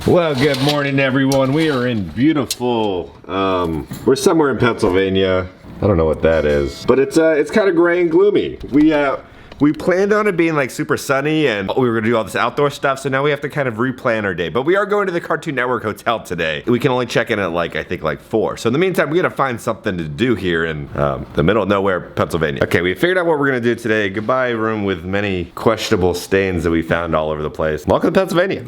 Well, good morning, everyone. We are in beautiful, we're somewhere in Pennsylvania. I don't know what that is, but it's kind of gray and gloomy. We planned on it being like super sunny and we were gonna do all this outdoor stuff, so now we have to kind of replan our day. But we are going to the Cartoon Network Hotel today. We can only check in at like, I think like 4. So in the meantime, we gotta find something to do here in the middle of nowhere, Pennsylvania. Okay, we figured out what we're gonna do today. Goodbye room with many questionable stains that we found all over the place. Welcome to Pennsylvania.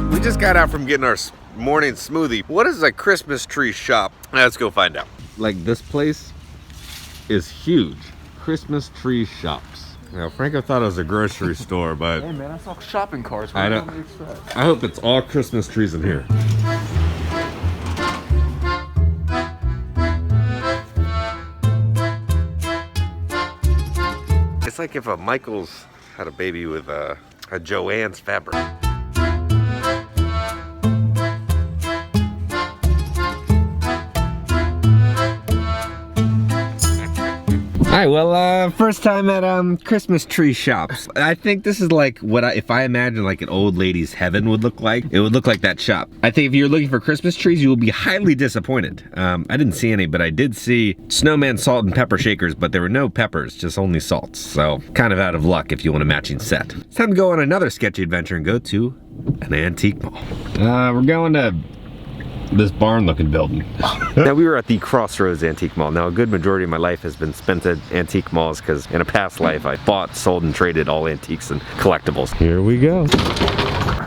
We just got out from getting our morning smoothie. What is a Christmas tree shop? Let's go find out. Like, this place is huge. Christmas tree shops. Now, Franco thought it was a grocery store, but hey man, I saw shopping carts. I hope it's all Christmas trees in here. It's like if a Michaels had a baby with a Joanne's fabric. Alright, well, first time at Christmas tree shops. I think this is like what if I imagine like an old lady's heaven would look like, it would look like that shop. I think if you're looking for Christmas trees, you will be highly disappointed. I didn't see any, but I did see snowman salt and pepper shakers, but there were no peppers, just only salts. So kind of out of luck if you want a matching set. It's time to go on another sketchy adventure and go to an antique mall. We're going to this barn looking building. Now, we were at the Crossroads Antique Mall. Now, a good majority of my life has been spent at antique malls because in a past life I bought, sold, and traded all antiques and collectibles. Here we go.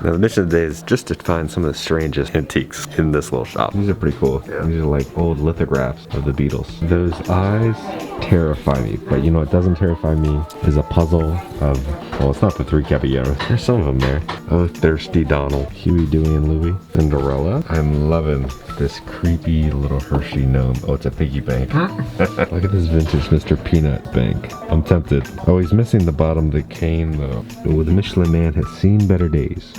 Now, the mission today is just to find some of the strangest antiques in this little shop. These are pretty cool. Yeah. These are like old lithographs of the Beatles. Those eyes terrify me, but you know what doesn't terrify me is a puzzle of, well, it's not the 3 Caballeros. There's some of them there. Oh, Thirsty Donald, Huey, Dewey, and Louie, Cinderella. I'm loving this creepy little Hershey gnome. Oh, it's a piggy bank. Look at this vintage Mr. Peanut bank. I'm tempted. Oh, he's missing the bottom of the cane though. Oh, the Michelin Man has seen better days.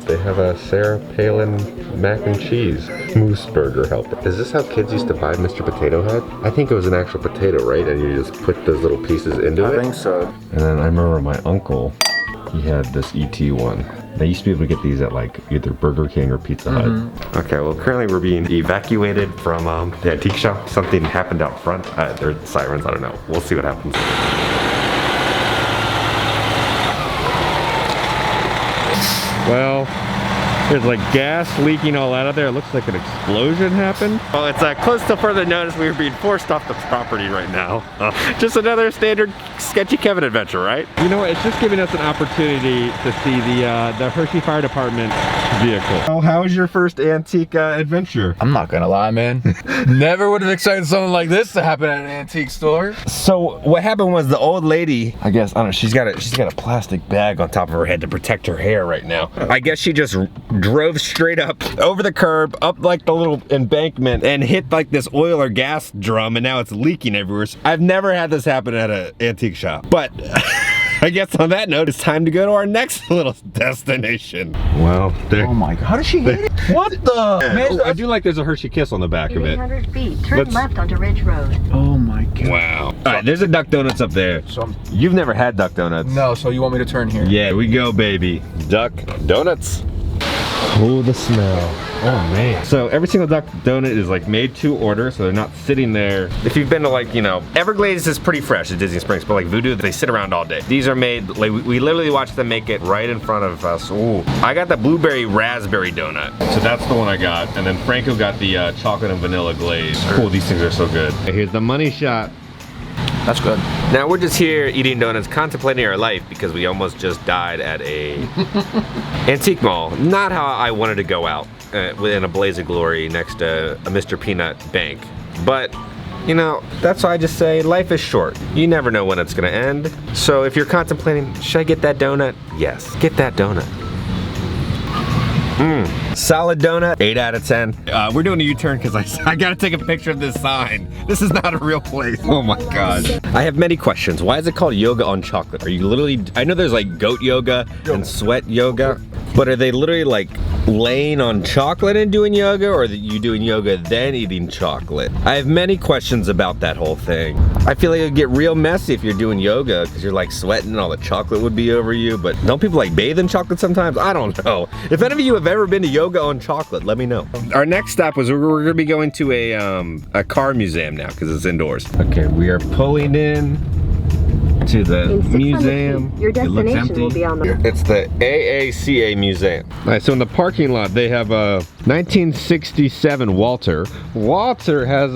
They have a Sarah Palin mac and cheese moose burger helper. Is this how kids used to buy Mr. Potato Head? I think it was an actual potato, right? And you just put those little pieces into it? I think so. And then I remember my uncle, he had this ET one. I used to be able to get these at like either Burger King or Pizza Hut. Okay, well currently we're being evacuated from the antique shop. Something happened out front. There are sirens, I don't know. We'll see what happens. Well, there's like gas leaking all out of there. It looks like an explosion happened. Well, it's close to further notice we were being forced off the property right now. Just another standard Sketchy Kevin adventure, right? You know what? It's just giving us an opportunity to see the Hershey Fire Department vehicle. Oh, how was your first antique adventure? I'm not gonna lie, man. Never would have expected something like this to happen at an antique store. So what happened was the old lady, I guess, I don't know, she's got a plastic bag on top of her head to protect her hair right now. I guess she just drove straight up over the curb, up like the little embankment, and hit like this oil or gas drum, and now it's leaking everywhere. So I've never had this happen at an antique shop. But I guess on that note, it's time to go to our next little destination. Well, there. Oh my god, how did she hit it? What the? Man, I do like there's a Hershey Kiss on the back of it. 800 feet, turn left onto Ridge Road. Oh my god. Wow. All right, there's a Duck Donuts up there. So you've never had Duck Donuts? No, so you want me to turn here? Yeah, we go, baby. Duck Donuts. Oh, the smell. Oh man. So every single Duck Donut is like made to order, so they're not sitting there. If you've been to like, you know, Everglades is pretty fresh at Disney Springs, but like Voodoo, they sit around all day. These are made, like we literally watched them make it right in front of us. Ooh. I got the blueberry raspberry donut. So that's the one I got. And then Franco got the chocolate and vanilla glaze. Cool, these things are so good. Here's the money shot. That's good. Now we're just here eating donuts, contemplating our life because we almost just died at a antique mall. Not how I wanted to go out in a blaze of glory next to a Mr. Peanut bank. But, you know, that's why I just say life is short. You never know when it's gonna end. So if you're contemplating, should I get that donut? Yes, get that donut. Solid donut, 8 out of 10. We're doing a U-turn because I gotta take a picture of this sign. This is not a real place. Oh my god. I have many questions. Why is it called yoga on chocolate? Are you literally, I know there's like goat yoga and sweat yoga, but are they literally like laying on chocolate and doing yoga, or are you doing yoga then eating chocolate? I have many questions about that whole thing. I feel like it'd get real messy if you're doing yoga because you're like sweating and all the chocolate would be over you. But don't people like bathe in chocolate sometimes? I don't know. If any of you have ever been to yoga on chocolate, let me know. Our next stop was we're gonna be going to a car museum now because it's indoors. Okay, we are pulling in to the museum. Your destination will be on the... It's the AACA Museum. All right, so in the parking lot, they have a 1967 Walter. Walter has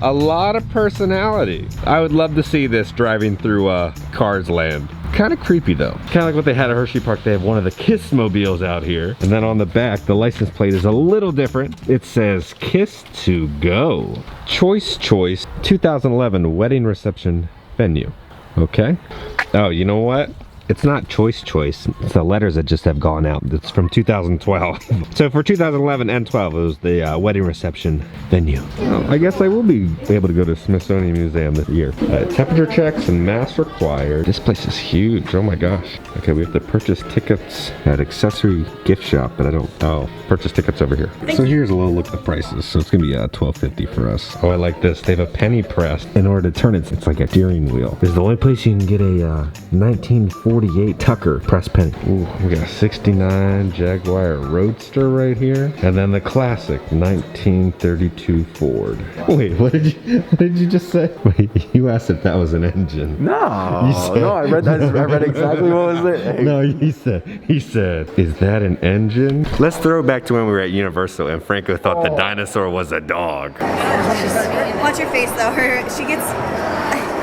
a lot of personality. I would love to see this driving through Cars Land. Kind of creepy though. Kind of like what they had at Hersheypark. They have one of the Kiss mobiles out here. And then on the back, the license plate is a little different. It says Kiss to Go. Choice 2011 wedding reception venue. Okay. Oh, you know what? It's not choice. It's the letters that just have gone out. It's from 2012. So for 2011 and 12, it was the wedding reception venue. Oh, I guess I will be able to go to Smithsonian Museum this year. Temperature checks and masks required. This place is huge. Oh my gosh. Okay, we have to purchase tickets at accessory gift shop, but I don't. Oh, purchase tickets over here. So here's a little look at the prices. So it's gonna be $12.50 for us. Oh, I like this. They have a penny press. In order to turn it, it's like a steering wheel. This is the only place you can get a 1948 Tucker press penny. Ooh, we got a 69 Jaguar Roadster right here. And then the classic 1932 Ford. Wait, what did you just say? Wait, you asked if that was an engine. No, I read that. I read exactly what was there. No, he said, is that an engine? Let's throw back to when we were at Universal and Franco thought the dinosaur was a dog. Watch your face though. She gets...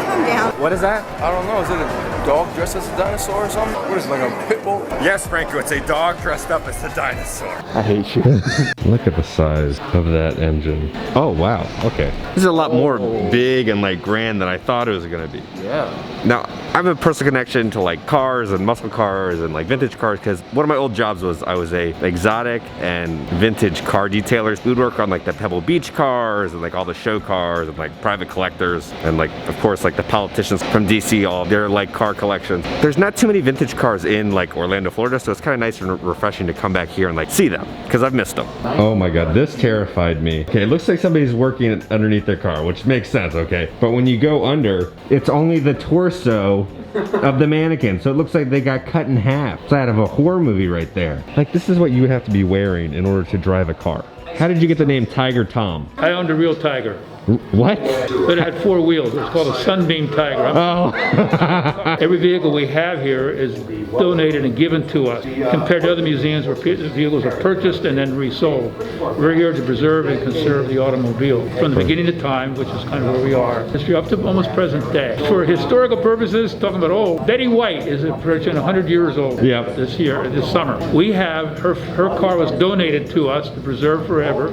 Calm down. What is that? I don't know. Is it a dog dressed as a dinosaur or something? What is it, like a pit bull? Yes, Franco, it's a dog dressed up as a dinosaur. I hate you. Look at the size of that engine. Oh, wow. Okay. This is a lot more big and like grand than I thought it was going to be. Yeah. Now, I have a personal connection to like cars and muscle cars and like vintage cars because one of my old jobs was I was a exotic and vintage car detailer. We would work on like the Pebble Beach cars and like all the show cars and like private collectors and like, of course, like the politicians from DC, all their like car collections. There's not too many vintage cars in like Orlando, Florida, so it's kind of nice and refreshing to come back here and like see them because I've missed them. Oh my God, this terrified me. Okay, it looks like somebody's working underneath their car, which makes sense, okay? But when you go under, it's only the torso of the mannequin, so it looks like they got cut in half. It's out of a horror movie right there. Like, this is what you would have to be wearing in order to drive a car. How did you get the name Tiger Tom? I owned a real tiger. What? But it had 4 wheels. It was called a Sunbeam Tiger. Oh. Every vehicle we have here is donated and given to us, compared to other museums where vehicles are purchased and then resold. We're here to preserve and conserve the automobile from the beginning of time, which is kind of where we are, history up to almost present day. For historical purposes, talking about old, Betty White is approaching 100 years old. Yep. This summer. We have her car was donated to us to preserve forever,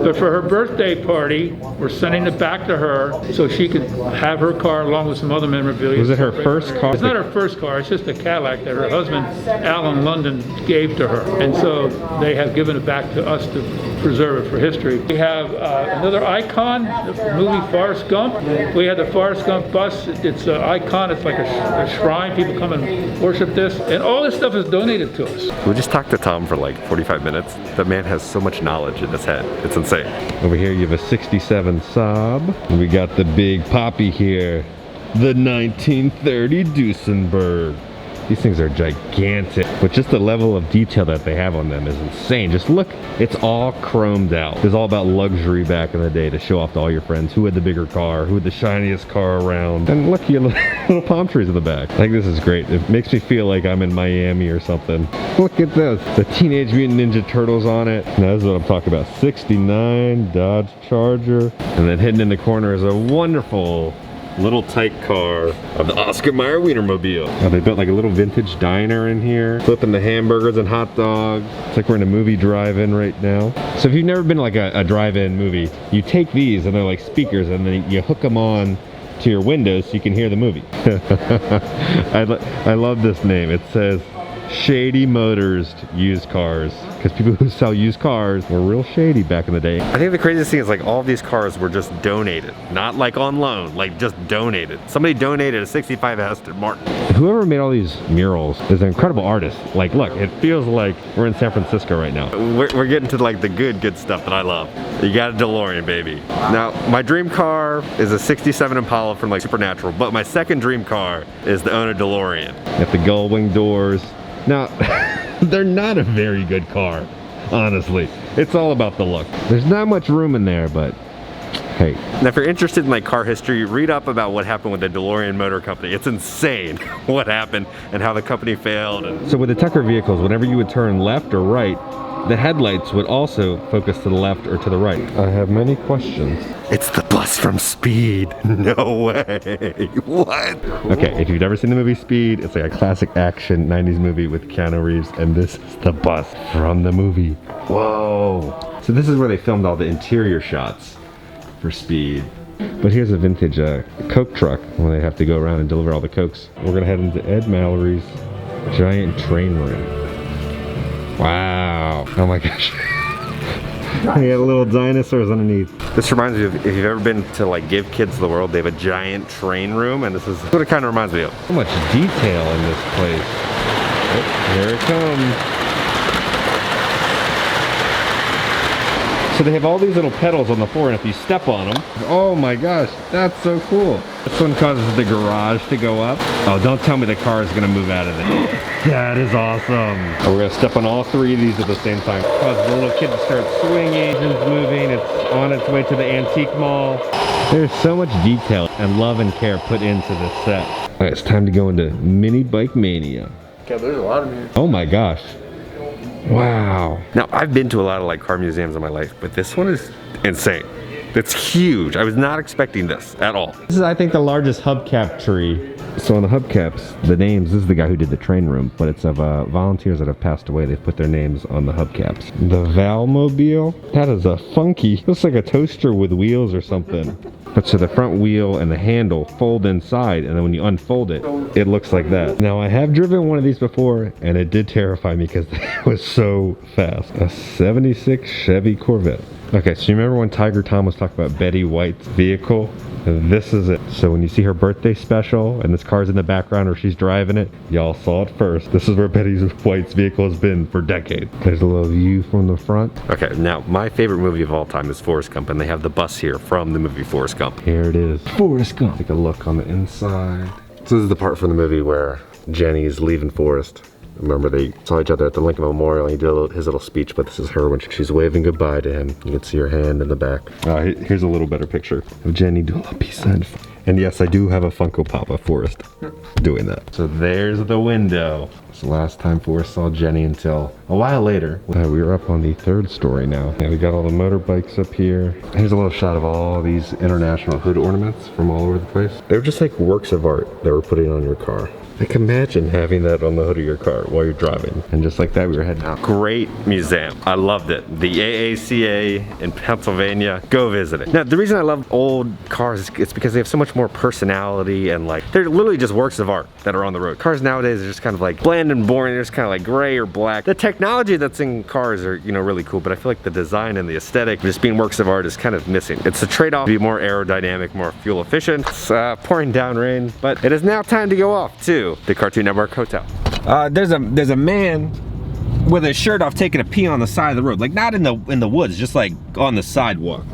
but for her birthday party, we're sending it back to her so she could have her car along with some other memorabilia. Was it her first car? It's not her first car, it's just a Cadillac that her husband, Alan London, gave to her. And so they have given it back to us to preserve it for history. We have another icon, the movie Forrest Gump. We had the Forrest Gump Bus. It's an icon, it's like a shrine. People come and worship this. And all this stuff is donated to us. We just talked to Tom for like 45 minutes. The man has so much knowledge in his head. It's insane. Over here you have a 67 Saab. And we got the big poppy here. The 1930 Duesenberg. These things are gigantic, but just the level of detail that they have on them is insane. Just look, it's all chromed out. It was all about luxury back in the day to show off to all your friends who had the bigger car, who had the shiniest car around. And look, you little palm trees in the back. I think this is great. It makes me feel like I'm in Miami or something. Look at this, the Teenage Mutant Ninja Turtles on it. Now this is what I'm talking about. 69 Dodge Charger. And then hidden in the corner is a wonderful little tight car of the Oscar Mayer Wienermobile. Oh, they built like a little vintage diner in here, flipping the hamburgers and hot dogs. It's like we're in a movie drive-in right now. So if you've never been to like a drive-in movie, you take these and they're like speakers and then you hook them on to your windows so you can hear the movie. I love this name. It says Shady Motors used cars. Because people who sell used cars were real shady back in the day. I think the craziest thing is like all these cars were just donated. Not like on loan, like just donated. Somebody donated a 65 Aston Martin. Whoever made all these murals is an incredible artist. Like look, it feels like we're in San Francisco right now. We're getting to like the good stuff that I love. You got a DeLorean, baby. Now, my dream car is a 67 Impala from like Supernatural, but my second dream car is to own a DeLorean. Got the gull wing doors. Now, they're not a very good car, honestly. It's all about the look. There's not much room in there, but hey. Now, if you're interested in like car history, read up about what happened with the DeLorean Motor Company. It's insane what happened and how the company failed. So with the Tucker vehicles, whenever you would turn left or right, the headlights would also focus to the left or to the right. I have many questions. It's the bus from Speed. No way. What? Okay, if you've never seen the movie Speed, it's like a classic action 90s movie with Keanu Reeves, and this is the bus from the movie. Whoa. So this is where they filmed all the interior shots for Speed. But here's a vintage Coke truck when they have to go around and deliver all the Cokes. We're gonna head into Ed Mallory's giant train room. Wow. Oh my gosh. They got little dinosaurs underneath. This reminds me of if you've ever been to like Give Kids the World, they have a giant train room, and this is what it kind of reminds me of. So much detail in this place. Oh, here it comes. So they have all these little pedals on the floor, and if you step on them, oh my gosh, that's so cool. This one causes the garage to go up. Oh, don't tell me the car is gonna move out of it. That is awesome. And we're gonna step on all three of these at the same time. Cause the little kid to start swinging, engine's moving, it's on its way to the antique mall. There's so much detail and love and care put into this set. All right, it's time to go into Mini Bike Mania. Yeah, there's a lot of me. Oh my gosh. Wow. Now, I've been to a lot of like car museums in my life, but this one is insane. It's huge. I was not expecting this at all. This is, I think, the largest hubcap tree. So on the hubcaps, the names, this is the guy who did the train room, but it's of volunteers that have passed away. They've put their names on the hubcaps. The Valmobile, that is a funky, looks like a toaster with wheels or something. But so the front wheel and the handle fold inside, and then when you unfold it, it looks like that. Now I have driven one of these before, and it did terrify me because it was so fast. A 76 Chevy Corvette. Okay, so you remember when Tiger Tom was talking about Betty White's vehicle? This is it. So when you see her birthday special and this car's in the background or she's driving it, y'all saw it first. This is where Betty White's vehicle has been for decades. There's a little view from the front. Okay, now my favorite movie of all time is Forrest Gump, and they have the bus here from the movie Forrest Gump. Here it is. Forrest Gump. Take a look on the inside. So this is the part from the movie where Jenny's leaving Forrest. Remember, they saw each other at the Lincoln Memorial, and he did his little speech, but this is her when she's waving goodbye to him. You can see her hand in the back. Here's a little better picture of Jenny doing a peace sign. And yes, I do have a Funko Pop of Forrest doing that. So there's the window. It's the last time Forrest saw Jenny until a while later. We were up on the 3rd story now. And we got all the motorbikes up here. Here's a little shot of all these international hood ornaments from all over the place. They were just like works of art that were putting on your car. Like imagine having that on the hood of your car while you're driving. And just like that, we were heading out. Great museum. I loved it. The AACA in Pennsylvania. Go visit it. Now, the reason I love old cars is because they have so much more personality, and like, they're literally just works of art that are on the road. Cars nowadays are just kind of like bland and boring. They're just kind of like gray or black. The technology that's in cars are, you know, really cool, but I feel like the design and the aesthetic, just being works of art, is kind of missing. It's a trade-off to be more aerodynamic, more fuel efficient. It's pouring down rain, but it is now time to go off to the Cartoon Network Hotel. There's a man with his shirt off taking a pee on the side of the road, like not in the woods, just like on the sidewalk.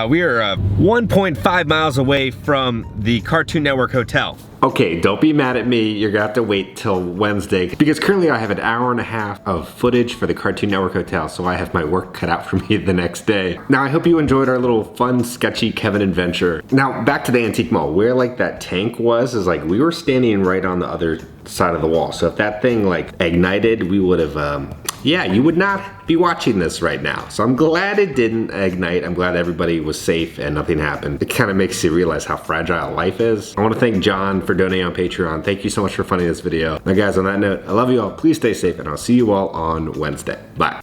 We are 1.5 miles away from the Cartoon Network Hotel. Okay, don't be mad at me. You're gonna have to wait till Wednesday because currently I have an hour and a half of footage for the Cartoon Network Hotel, so I have my work cut out for me the next day. Now, I hope you enjoyed our little fun, sketchy Kevin adventure. Now, back to the antique mall. Where like that tank was, is like we were standing right on the other side of the wall. So if that thing like ignited, we would have, yeah, you would not be watching this right now. So I'm glad it didn't ignite. I'm glad everybody was safe and nothing happened. It kind of makes you realize how fragile life is. I want to thank John for donating on Patreon. Thank you so much for funding this video. Now guys, on that note, I love you all. Please stay safe, and I'll see you all on Wednesday. Bye.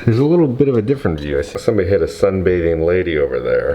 There's a little bit of a different view. I see somebody had a sunbathing lady over there.